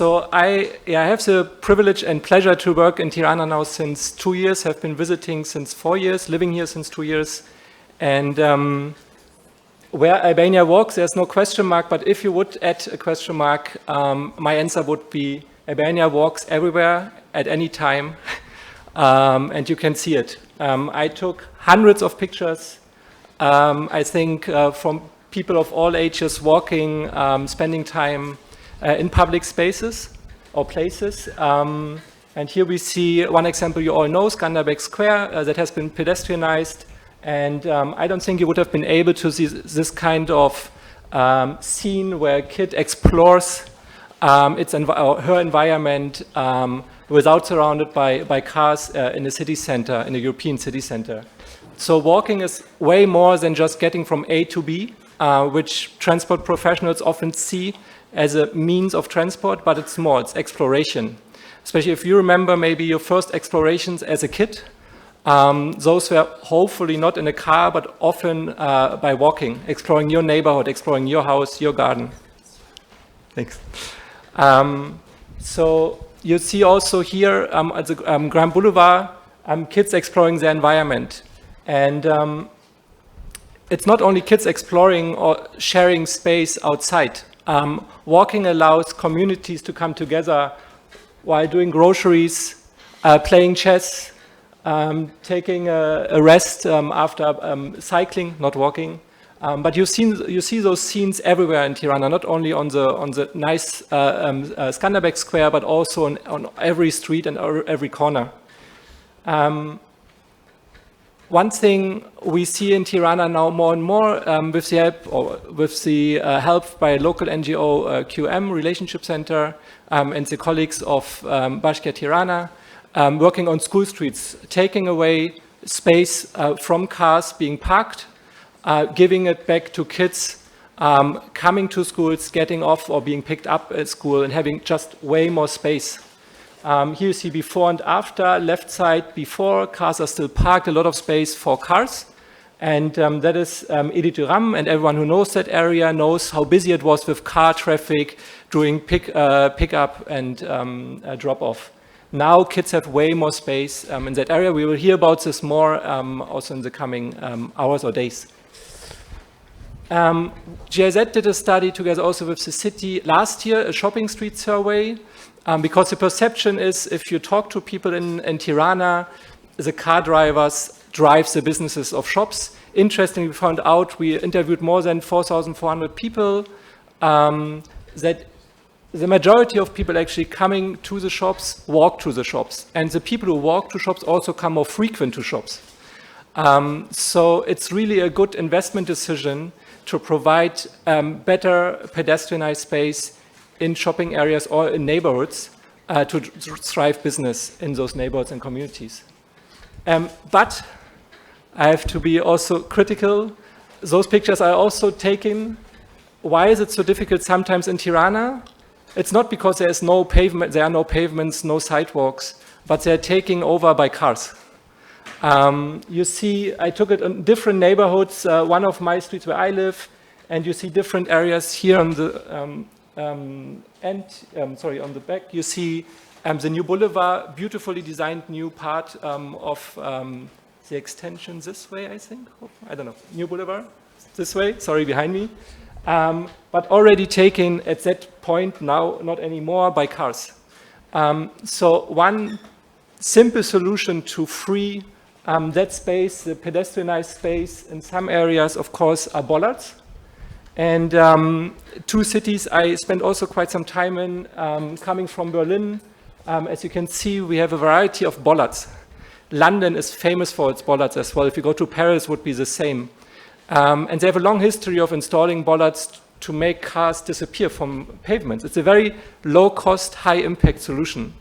So I have the privilege and pleasure to work in Tirana now since 2 years, have been visiting since 4 years, living here since 2 years. And where Albania walks, there's no question mark, but if you would add a question mark, my answer would be Albania walks everywhere at any time, and you can see it. I took hundreds of pictures, I think, from people of all ages walking, spending time in public spaces or places. And here we see one example you all know, Skanderbeg Square, that has been pedestrianized. And I don't think you would have been able to see this kind of scene where a kid explores her environment without surrounded by cars in a city center, in a European city center. So walking is way more than just getting from A to B, which transport professionals often see as a means of transport, but it's more, it's exploration. Especially if you remember maybe your first explorations as a kid, those were hopefully not in a car, but often by walking, exploring your neighborhood, exploring your house, your garden. Thanks. So you see also here at the Grand Boulevard, kids exploring their environment. And it's not only kids exploring or sharing space outside. Walking allows communities to come together while doing groceries, playing chess, taking a rest after cycling, not walking. But you see those scenes everywhere in Tirana, not only on the nice Skanderbeg Square, but also on every street and every corner. One thing we see in Tirana now more and more with the help by local NGO QM Relationship Center and the colleagues of Bashkia Tirana, working on school streets, taking away space from cars being parked, giving it back to kids coming to schools, getting off or being picked up at school and having just way more space. Here you see before and after, left side before, cars are still parked, a lot of space for cars. And that is Ediram, and everyone who knows that area knows how busy it was with car traffic during pick-up and drop-off. Now kids have way more space in that area. We will hear about this more also in the coming hours or days. GIZ did a study together also with the city last year, a shopping street survey, because the perception is if you talk to people in Tirana, the car drivers drive the businesses of shops. Interestingly, we found out, we interviewed more than 4,400 people, that the majority of people actually coming to the shops walk to the shops. And the people who walk to shops also come more frequent to shops. So it's really a good investment decision to provide better pedestrianized space in shopping areas or in neighborhoods to thrive business in those neighborhoods and communities. But I have to be also critical. Those pictures are also taken. Why is it so difficult sometimes in Tirana? It's not because there is no pavement, there are no pavements, no sidewalks, but they're taken over by cars. You see, I took it in different neighborhoods, one of my streets where I live, and you see different areas here on the on the back. You see the new boulevard, beautifully designed new part of the extension this way, I think. I don't know, new boulevard, this way, sorry, behind me. But already taken at that point now, not anymore, by cars. So one simple solution to free that space, the pedestrianized space in some areas, of course, are bollards. And 2 cities I spent also quite some time in, coming from Berlin. As you can see, we have a variety of bollards. London is famous for its bollards as well. If you go to Paris, it would be the same. And they have a long history of installing bollards to make cars disappear from pavements. It's a very low-cost, high-impact solution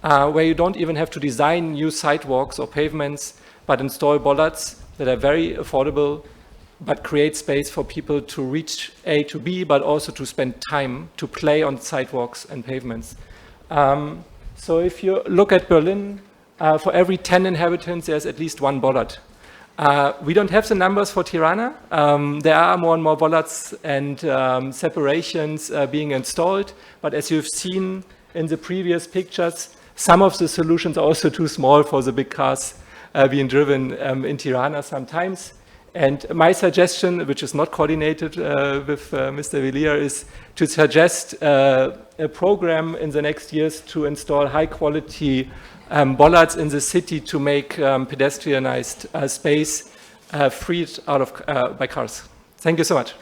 where you don't even have to design new sidewalks or pavements, but install bollards that are very affordable, but create space for people to reach A to B, but also to spend time to play on sidewalks and pavements. So if you look at Berlin, for every 10 inhabitants, there's at least 1 bollard. We don't have the numbers for Tirana. There are more and more bollards and separations being installed, but as you've seen, in the previous pictures. Some of the solutions are also too small for the big cars being driven in Tirana sometimes. And my suggestion, which is not coordinated with Mr. Veliaj, is to suggest a program in the next years to install high-quality bollards in the city to make pedestrianized space freed out of by cars. Thank you so much.